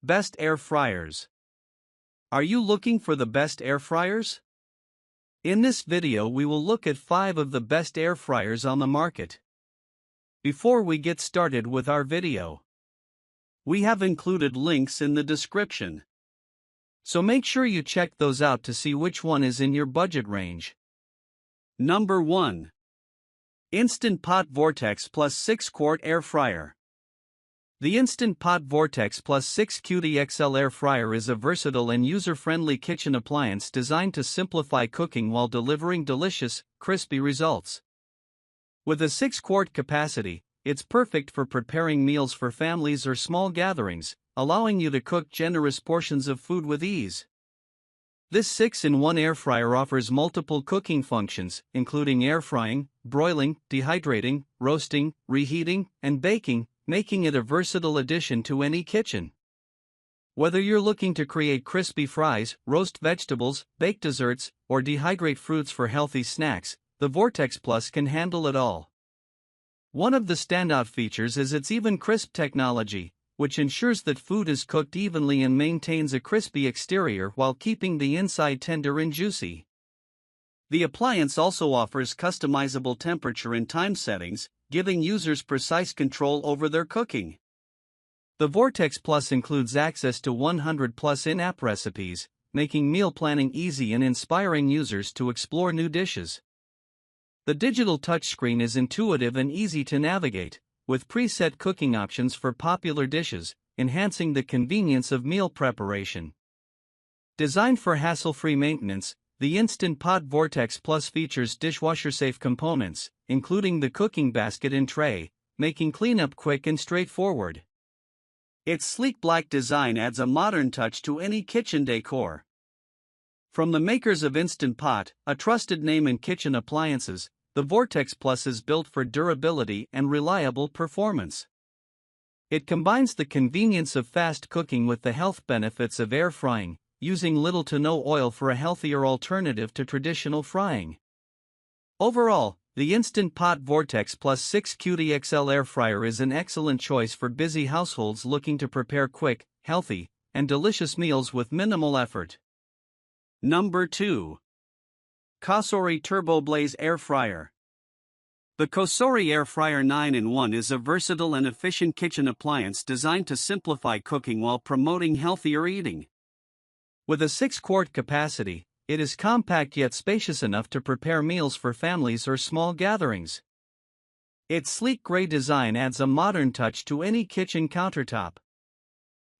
Best air fryers. Are you looking for the best air fryers? In this video we will look at 5 of the best air fryers on the market. Before we get started with our video, we have included links in the description, so make sure you check those out to see which one is in your budget range. Number 1. Instant Pot Vortex Plus 6-Quart Air Fryer. The Instant Pot Vortex Plus 6 QD XL Air Fryer is a versatile and user-friendly kitchen appliance designed to simplify cooking while delivering delicious, crispy results. With a 6-quart capacity, it's perfect for preparing meals for families or small gatherings, allowing you to cook generous portions of food with ease. This 6-in-1 air fryer offers multiple cooking functions, including air frying, broiling, dehydrating, roasting, reheating, and baking, making it a versatile addition to any kitchen. Whether you're looking to create crispy fries, roast vegetables, bake desserts, or dehydrate fruits for healthy snacks, the Vortex Plus can handle it all. One of the standout features is its Even Crisp technology, which ensures that food is cooked evenly and maintains a crispy exterior while keeping the inside tender and juicy. The appliance also offers customizable temperature and time settings, giving users precise control over their cooking. The Vortex Plus includes access to 100+ in-app recipes, making meal planning easy and inspiring users to explore new dishes. The digital touchscreen is intuitive and easy to navigate, with preset cooking options for popular dishes, enhancing the convenience of meal preparation. Designed for hassle-free maintenance, the Instant Pot Vortex Plus features dishwasher-safe components, including the cooking basket and tray, making cleanup quick and straightforward. Its sleek black design adds a modern touch to any kitchen decor. From the makers of Instant Pot, a trusted name in kitchen appliances, the Vortex Plus is built for durability and reliable performance. It combines the convenience of fast cooking with the health benefits of air frying, using little to no oil for a healthier alternative to traditional frying. Overall, the Instant Pot Vortex Plus 6 QD XL Air Fryer is an excellent choice for busy households looking to prepare quick, healthy, and delicious meals with minimal effort. Number 2. Cosori TurboBlaze Air Fryer. The Cosori Air Fryer 9-in-1 is a versatile and efficient kitchen appliance designed to simplify cooking while promoting healthier eating. With a 6-quart capacity, it is compact yet spacious enough to prepare meals for families or small gatherings. Its sleek gray design adds a modern touch to any kitchen countertop.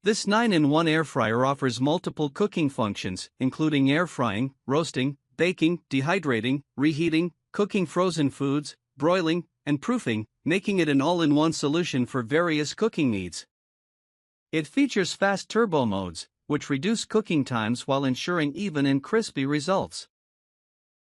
This 9-in-1 air fryer offers multiple cooking functions, including air frying, roasting, baking, dehydrating, reheating, cooking frozen foods, broiling, and proofing, making it an all-in-one solution for various cooking needs. It features fast turbo modes, which reduce cooking times while ensuring even and crispy results.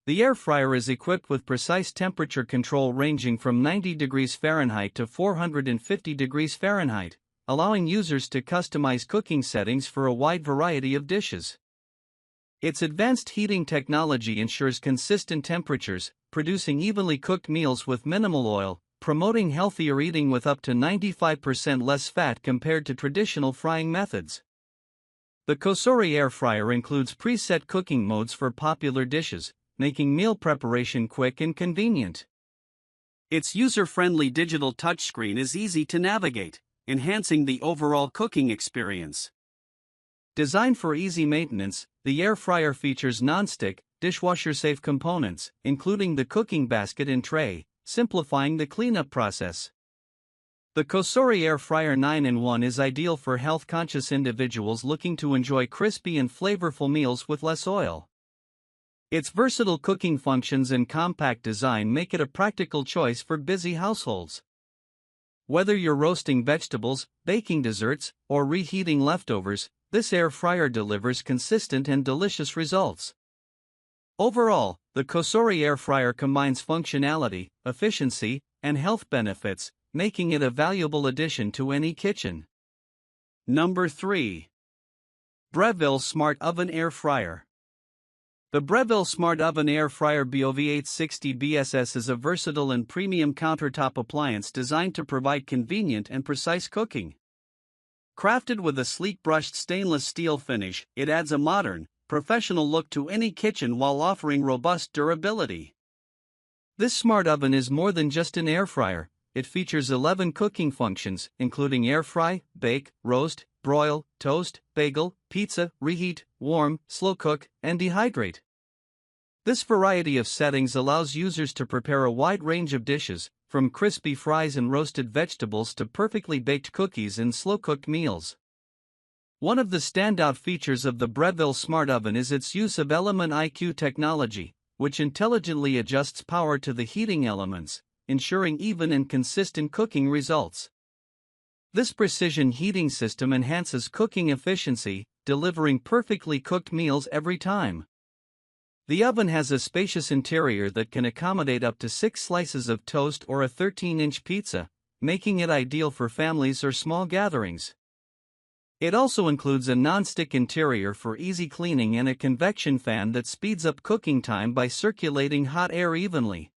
The air fryer is equipped with precise temperature control ranging from 90 degrees Fahrenheit to 450 degrees Fahrenheit, allowing users to customize cooking settings for a wide variety of dishes. Its advanced heating technology ensures consistent temperatures, producing evenly cooked meals with minimal oil, promoting healthier eating with up to 95% less fat compared to traditional frying methods. The Cosori air fryer includes preset cooking modes for popular dishes, making meal preparation quick and convenient. Its user-friendly digital touchscreen is easy to navigate, enhancing the overall cooking experience. Designed for easy maintenance, the air fryer features non-stick, dishwasher-safe components, including the cooking basket and tray, simplifying the cleanup process. The Cosori Air Fryer 9-in-1 is ideal for health-conscious individuals looking to enjoy crispy and flavorful meals with less oil. Its versatile cooking functions and compact design make it a practical choice for busy households. Whether you're roasting vegetables, baking desserts, or reheating leftovers, this air fryer delivers consistent and delicious results. Overall, the Cosori Air Fryer combines functionality, efficiency, and health benefits, making it a valuable addition to any kitchen. Number 3. Breville Smart Oven Air Fryer. The Breville Smart Oven Air Fryer BOV860 BSS is a versatile and premium countertop appliance designed to provide convenient and precise cooking. Crafted with a sleek brushed stainless steel finish, it adds a modern, professional look to any kitchen while offering robust durability. This smart oven is more than just an air fryer. It features 11 cooking functions, including air fry, bake, roast, broil, toast, bagel, pizza, reheat, warm, slow cook, and dehydrate. This variety of settings allows users to prepare a wide range of dishes, from crispy fries and roasted vegetables to perfectly baked cookies and slow-cooked meals. One of the standout features of the Breville Smart Oven is its use of Element IQ technology, which intelligently adjusts power to the heating elements, ensuring even and consistent cooking results. This precision heating system enhances cooking efficiency, delivering perfectly cooked meals every time. The oven has a spacious interior that can accommodate up to 6 slices of toast or a 13-inch pizza, making it ideal for families or small gatherings. It also includes a non-stick interior for easy cleaning and a convection fan that speeds up cooking time by circulating hot air evenly.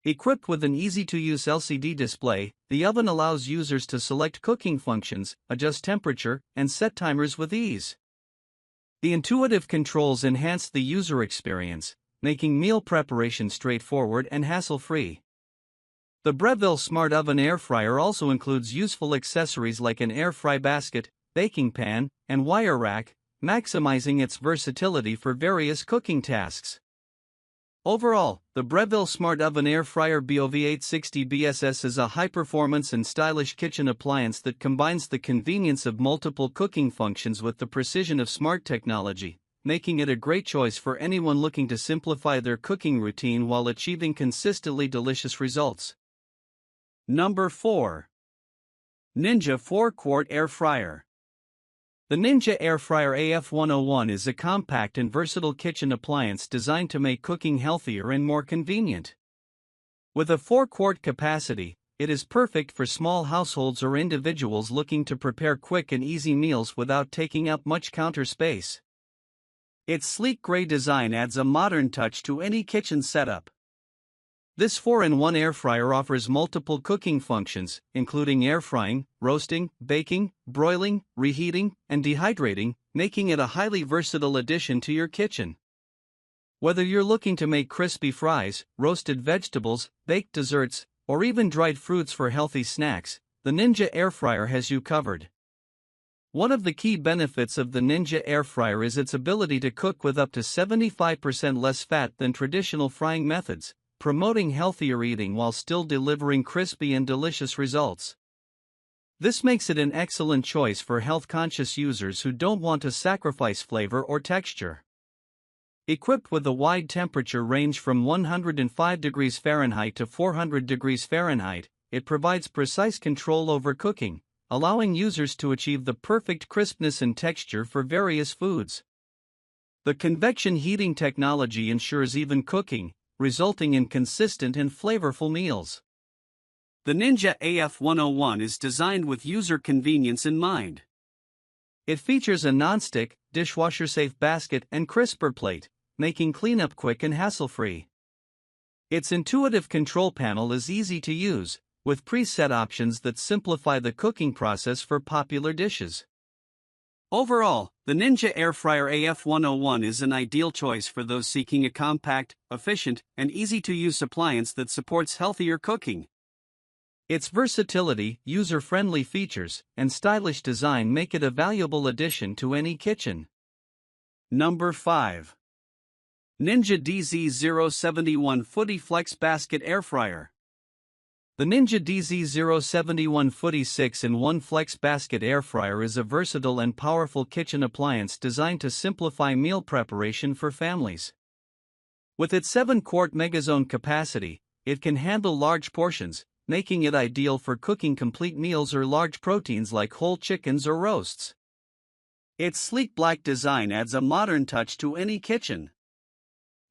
Equipped with an easy-to-use LCD display, the oven allows users to select cooking functions, adjust temperature, and set timers with ease. The intuitive controls enhance the user experience, making meal preparation straightforward and hassle-free. The Breville Smart Oven Air Fryer also includes useful accessories like an air fry basket, baking pan, and wire rack, maximizing its versatility for various cooking tasks. Overall, the Breville Smart Oven Air Fryer BOV860 BSS is a high-performance and stylish kitchen appliance that combines the convenience of multiple cooking functions with the precision of smart technology, making it a great choice for anyone looking to simplify their cooking routine while achieving consistently delicious results. Number 4. Ninja 4-Quart Air Fryer. The Ninja Air Fryer AF101 is a compact and versatile kitchen appliance designed to make cooking healthier and more convenient. With a 4-quart capacity, it is perfect for small households or individuals looking to prepare quick and easy meals without taking up much counter space. Its sleek gray design adds a modern touch to any kitchen setup. This 4-in-1 air fryer offers multiple cooking functions, including air frying, roasting, baking, broiling, reheating, and dehydrating, making it a highly versatile addition to your kitchen. Whether you're looking to make crispy fries, roasted vegetables, baked desserts, or even dried fruits for healthy snacks, the Ninja Air Fryer has you covered. One of the key benefits of the Ninja Air Fryer is its ability to cook with up to 75% less fat than traditional frying methods, promoting healthier eating while still delivering crispy and delicious results. This makes it an excellent choice for health-conscious users who don't want to sacrifice flavor or texture. Equipped with a wide temperature range from 105 degrees Fahrenheit to 400 degrees Fahrenheit, it provides precise control over cooking, allowing users to achieve the perfect crispness and texture for various foods. The convection heating technology ensures even cooking, resulting in consistent and flavorful meals. The Ninja AF101 is designed with user convenience in mind. It features a non-stick, dishwasher-safe basket and crisper plate, making cleanup quick and hassle-free. Its intuitive control panel is easy to use, with preset options that simplify the cooking process for popular dishes. Overall, the Ninja Air Fryer AF101 is an ideal choice for those seeking a compact, efficient, and easy-to-use appliance that supports healthier cooking. Its versatility, user-friendly features, and stylish design make it a valuable addition to any kitchen. Number 5. Ninja DZ071 Foodi FlexBasket Air Fryer. The Ninja DZ071 Foodi 6-in-1 FlexBasket Air Fryer is a versatile and powerful kitchen appliance designed to simplify meal preparation for families. With its 7-quart megazone capacity, it can handle large portions, making it ideal for cooking complete meals or large proteins like whole chickens or roasts. Its sleek black design adds a modern touch to any kitchen.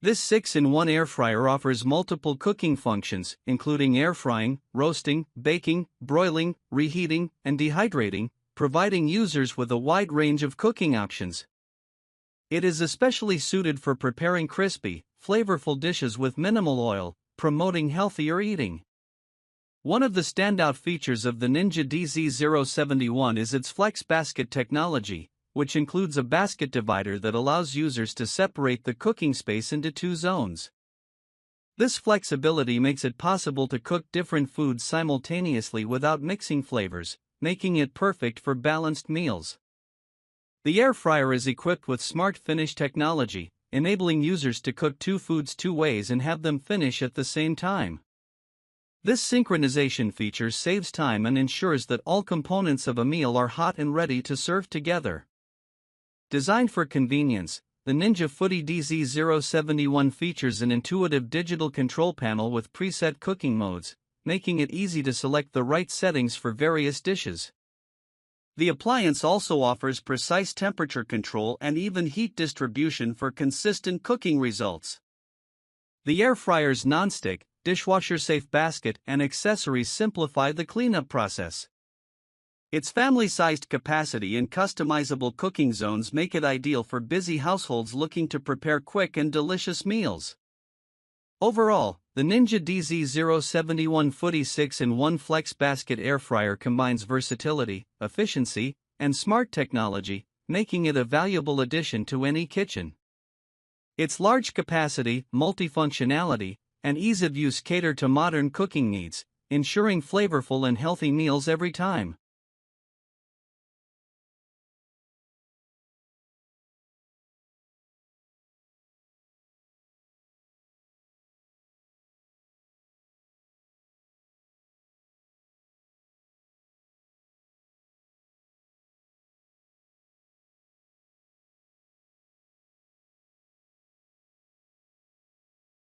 This 6-in-1 air fryer offers multiple cooking functions, including air frying, roasting, baking, broiling, reheating, and dehydrating, providing users with a wide range of cooking options. It is especially suited for preparing crispy, flavorful dishes with minimal oil, promoting healthier eating. One of the standout features of the Ninja DZ071 is its FlexBasket technology, which includes a basket divider that allows users to separate the cooking space into two zones. This flexibility makes it possible to cook different foods simultaneously without mixing flavors, making it perfect for balanced meals. The air fryer is equipped with Smart Finish technology, enabling users to cook two foods two ways and have them finish at the same time. This synchronization feature saves time and ensures that all components of a meal are hot and ready to serve together. Designed for convenience, the Ninja Foodi DZ071 features an intuitive digital control panel with preset cooking modes, making it easy to select the right settings for various dishes. The appliance also offers precise temperature control and even heat distribution for consistent cooking results. The air fryer's nonstick, dishwasher-safe basket and accessories simplify the cleanup process. Its family-sized capacity and customizable cooking zones make it ideal for busy households looking to prepare quick and delicious meals. Overall, the Ninja DZ071 Foodi 6-in-1 FlexBasket air fryer combines versatility, efficiency, and smart technology, making it a valuable addition to any kitchen. Its large capacity, multifunctionality, and ease of use cater to modern cooking needs, ensuring flavorful and healthy meals every time.